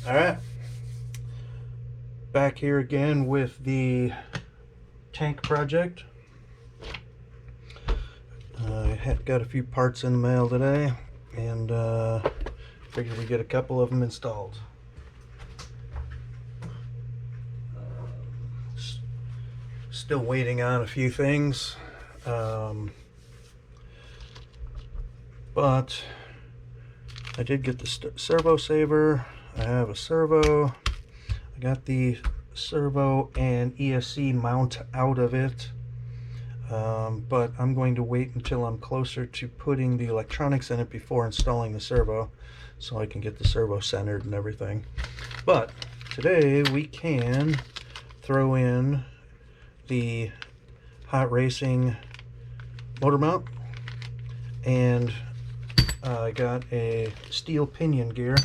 All right, back here again with the tank project. I got a few parts in the mail today, and figured we'd get a couple of them installed. Still waiting on a few things, but I did get the servo saver. I have a servo. I got the servo and ESC mount out of it, but I'm going to wait until I'm closer to putting the electronics in it before installing the servo, so I can get the servo centered and everything. But today we can throw in the hot racing motor mount, and I got a steel pinion gear.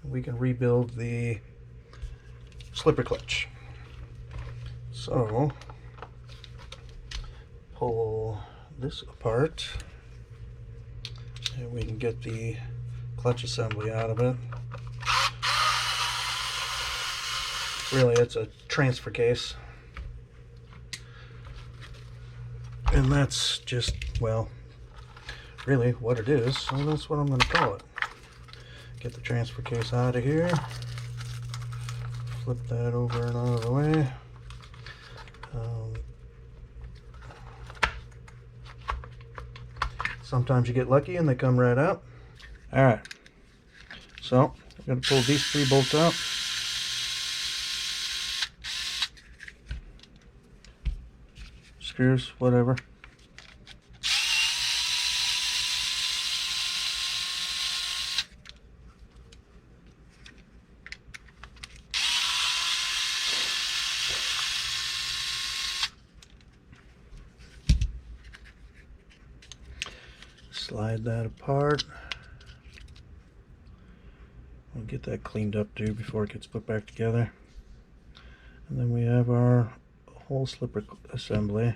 We can rebuild the slipper clutch. So pull this apart and we can get the clutch assembly out of it. Really, it's a transfer case, and that's just, well, really what it is, so that's what I'm going to call it. Get the transfer case out of here, flip that over and out of the way. Sometimes you get lucky and they come right out. Alright, so I'm going to pull these 3 bolts out. Screws, whatever. Slide that apart. We'll get that cleaned up too before it gets put back together. And then we have our whole slipper assembly.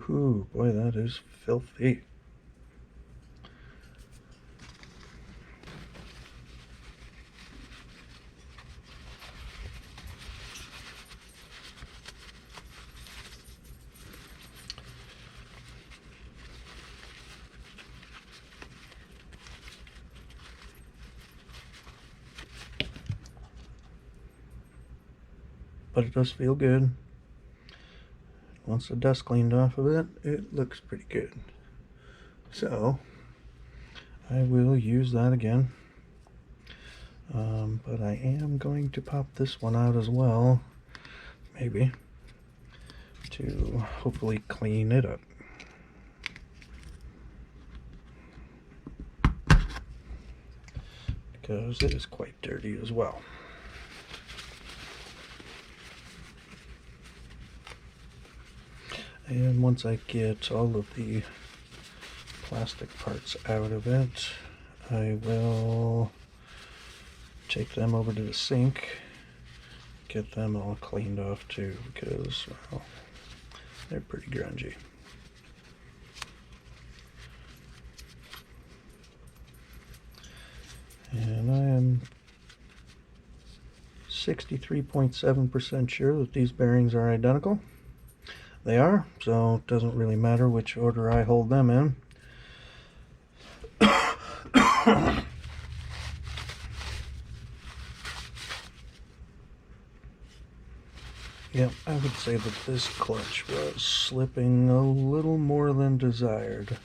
Whew, boy, that is filthy. But it does feel good. Once the dust cleaned off of it, it looks pretty good. So I will use that again. But I am going to pop this one out as well, maybe, to hopefully clean it up. Because it is quite dirty as well. And once I get all of the plastic parts out of it, I will take them over to the sink, get them all cleaned off too, because, well, they're pretty grungy. And I am 63.7% sure that these bearings are identical. They are, so it doesn't really matter which order I hold them in. Yep, I would say that this clutch was slipping a little more than desired.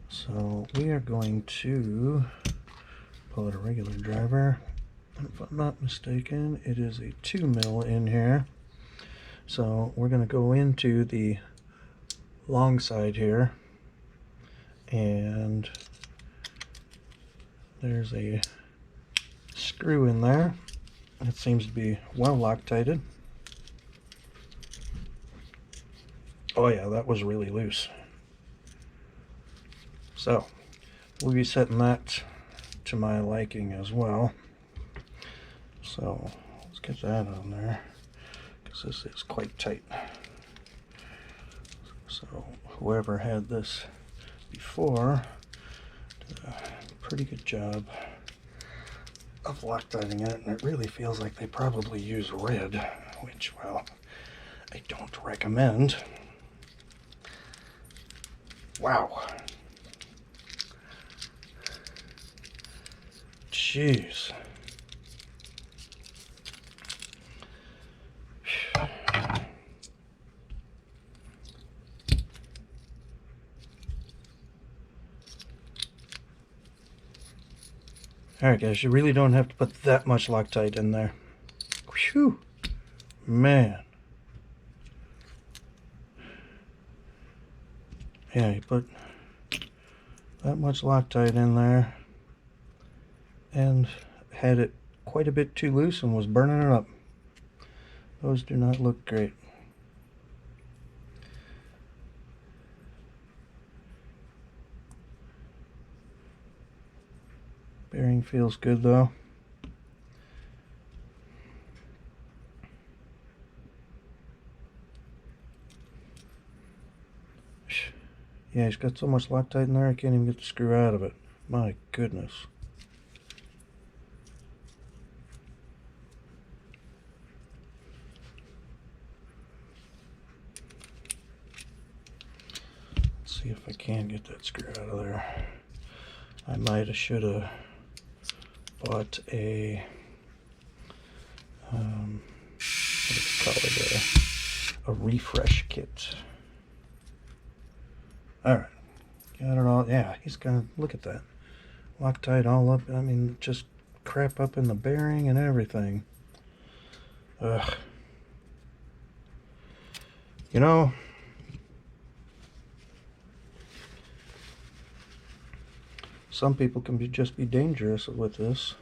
So we are going to pull out a regular driver. If I'm not mistaken, it is a 2 mil in here. So we're going to go into the long side here, and there's a screw in there. It seems to be well Loctited. Oh yeah, that was really loose. So we'll be setting that to my liking as well. So let's get that on there, because this is quite tight. So whoever had this before pretty good job of Loctiting it, and it really feels like they probably use red, which, well, I don't recommend. Wow. Jeez. Alright guys, you really don't have to put that much Loctite in there. Whew. Man. Yeah, you put that much Loctite in there and had it quite a bit too loose and was burning it up. Those do not look great. Bearing feels good though. Yeah, he's got so much Loctite in there I can't even get the screw out of it. My goodness. Let's see if I can get that screw out of there. I might have should have bought a what do you call it, a refresh kit. Alright, got it all. Yeah, he's gonna look at that Loctite all up. I mean, just crap up in the bearing and everything. Ugh. You know, some people can just be dangerous with this.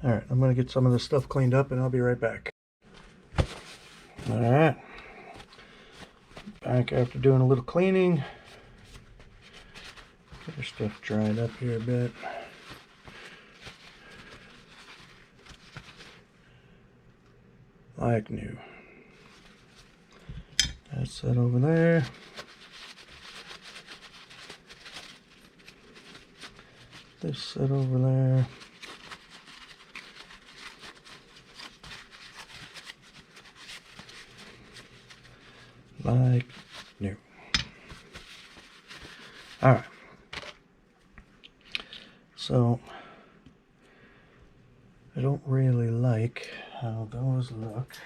Alright, I'm going to get some of this stuff cleaned up and I'll be right back. Alright, back after doing a little cleaning. Get our stuff dried up here a bit. Like new. That's that over there. This set over there. Like new. Alright. So, I don't really like how those look.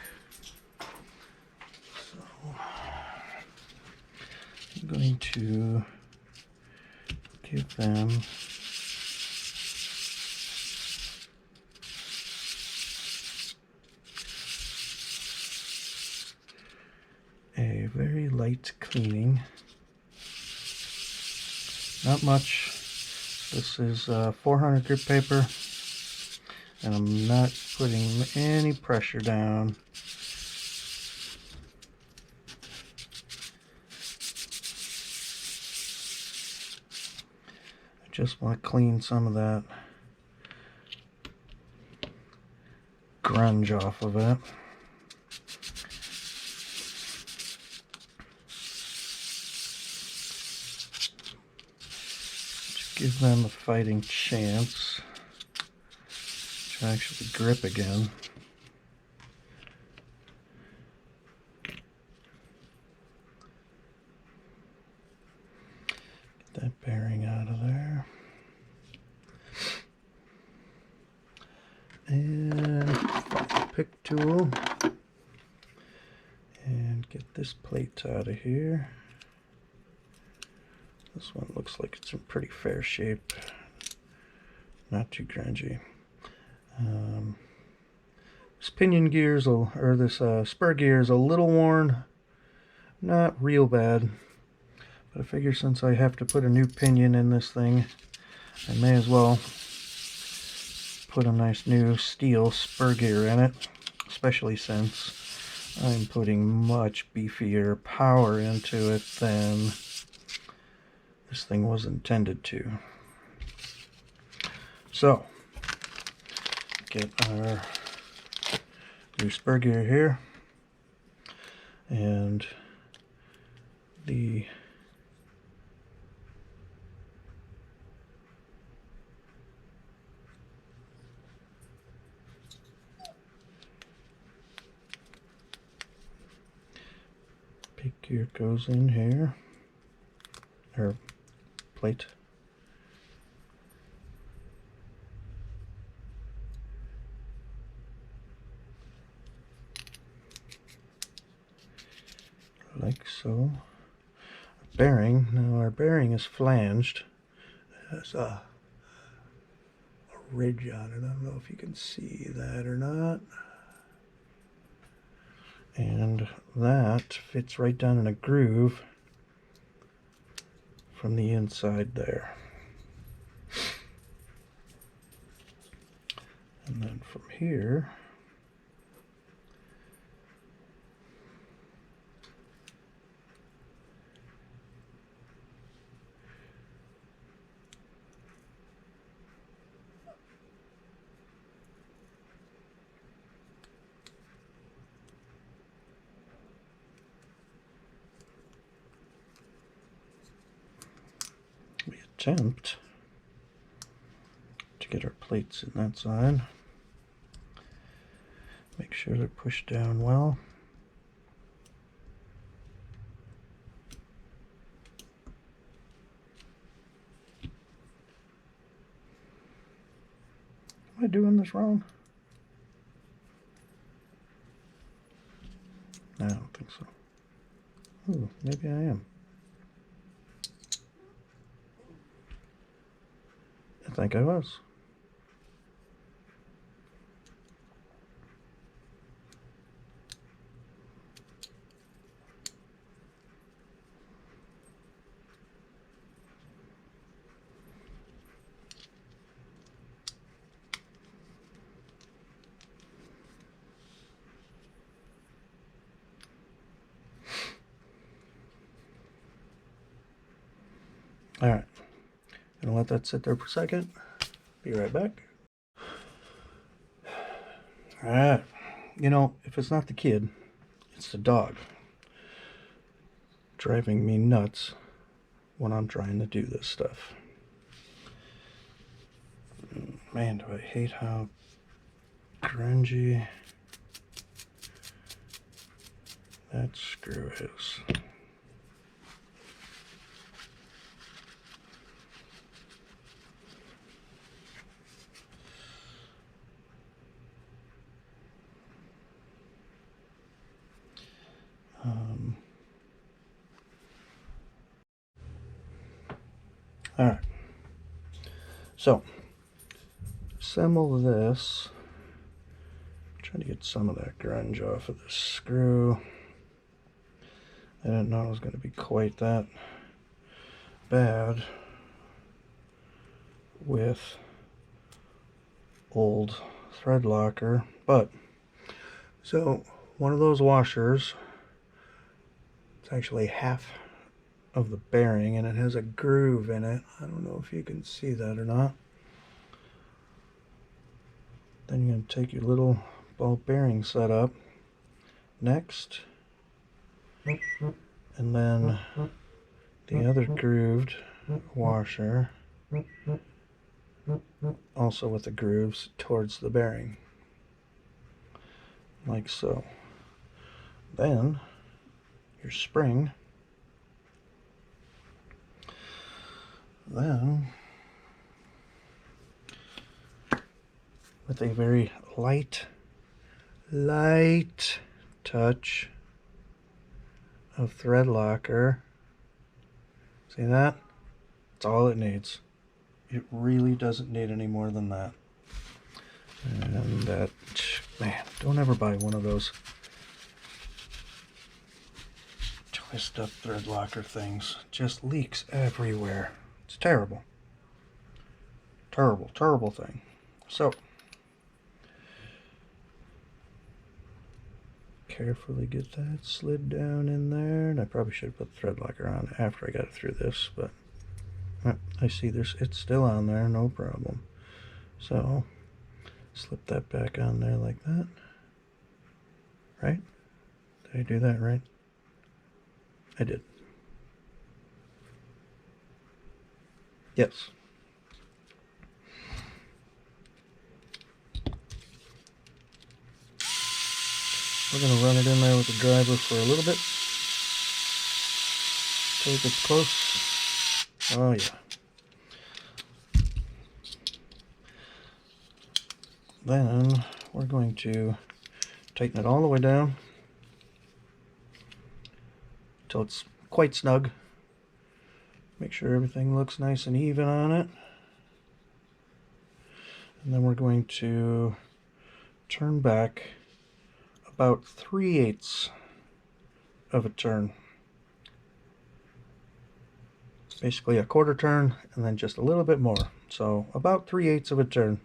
So, I'm going to give them a very light cleaning. Not much. This is 400 grit paper, and I'm not putting any pressure down. I just want to clean some of that grunge off of it. Give them a fighting chance to actually grip again. Get that bearing out of there. And pick tool. And get this plate out of here. This one looks like it's in pretty fair shape, not too grungy. This pinion gears, or this spur gear is a little worn, not real bad, but I figure since I have to put a new pinion in this thing, I may as well put a nice new steel spur gear in it, especially since I'm putting much beefier power into it than this thing was intended to. So, get our new spur gear here, and the pig gear goes in here, or plate. Like so. Bearing, now our bearing is flanged. It has a ridge on it. I don't know if you can see that or not. And that fits right down in a groove from the inside there. And then from here, we attempt to get our plates in that side. Make sure they're pushed down well. Am I doing this wrong? I don't think so. Ooh, maybe I am. I think I was. All right, gonna let that sit there for a second. Be right back. All right, you know, if it's not the kid, it's the dog driving me nuts when I'm trying to do this stuff. Man, do I hate how grungy that screw is. All right, so assemble this. Trying to get some of that grunge off of this screw. I didn't know it was going to be quite that bad with old thread locker, but so one of those washers, it's actually half of the bearing and it has a groove in it. I don't know if you can see that or not. Then you're going to take your little ball bearing setup next, and then the other grooved washer, also with the grooves towards the bearing, like so. Then your spring, then with a very light touch of thread locker. See that? That's all it needs. It really doesn't need any more than that. And that, man, don't ever buy one of those twist up thread locker things. It just leaks everywhere. It's terrible. Terrible, terrible thing. So, carefully get that slid down in there, and I probably should have put the thread locker on after I got it through this, but I see it's still on there, no problem. So slip that back on there like that. Right? Did I do that right? I did. Yes. We're going to run it in there with the driver for a little bit till it gets close. Oh yeah. Then we're going to tighten it all the way down till it's quite snug. Make sure everything looks nice and even on it. And then we're going to turn back about 3/8 of a turn. Basically a quarter turn and then just a little bit more. So about 3/8 of a turn.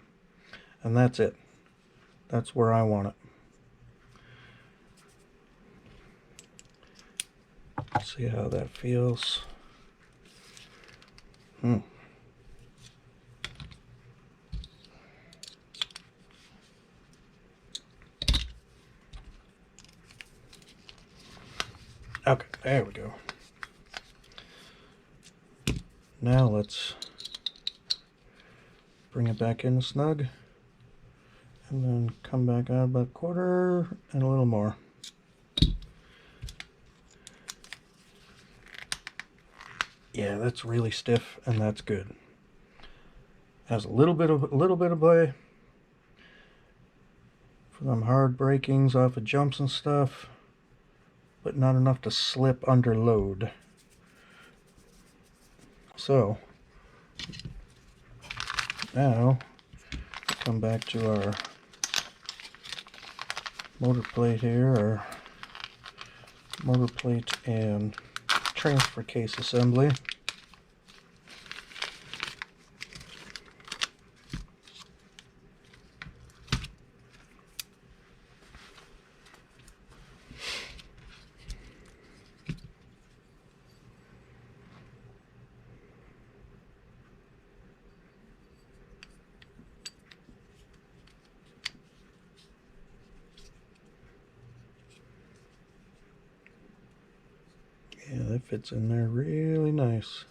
And that's it. That's where I want it. See how that feels. Okay, there we go. Now let's bring it back in snug and then come back out about a quarter and a little more. Yeah, that's really stiff and that's good. Has a little bit of play for them hard breakings off of jumps and stuff, but not enough to slip under load. So now come back to our motor plate here, our motor plate and transfer case assembly. Yeah, that fits in there really nice.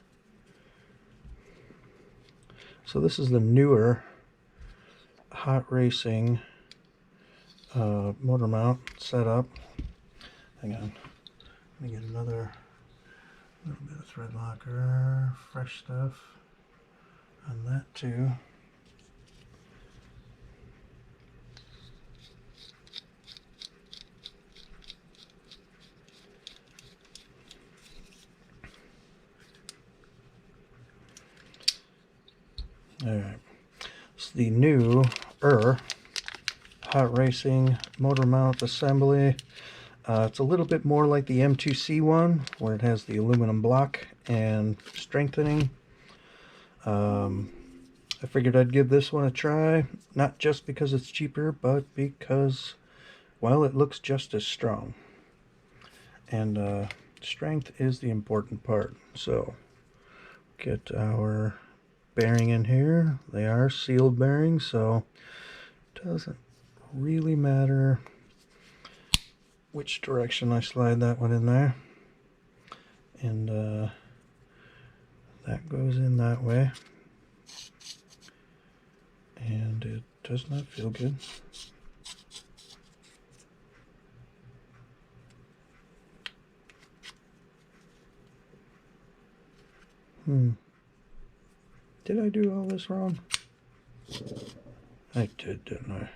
So this is the newer Hot Racing motor mount setup. Hang on, let me get another little bit of thread locker, fresh stuff on that too. Alright, it's the new Hot Racing motor mount assembly. It's a little bit more like the M2C one, where it has the aluminum block and strengthening. I figured I'd give this one a try, not just because it's cheaper, but because, well, it looks just as strong. And strength is the important part. So, get our bearing in here. They are sealed bearings, so it doesn't really matter which direction I slide that one in there. And that goes in that way. And it does not feel good. Did I do all this wrong? I did, didn't I?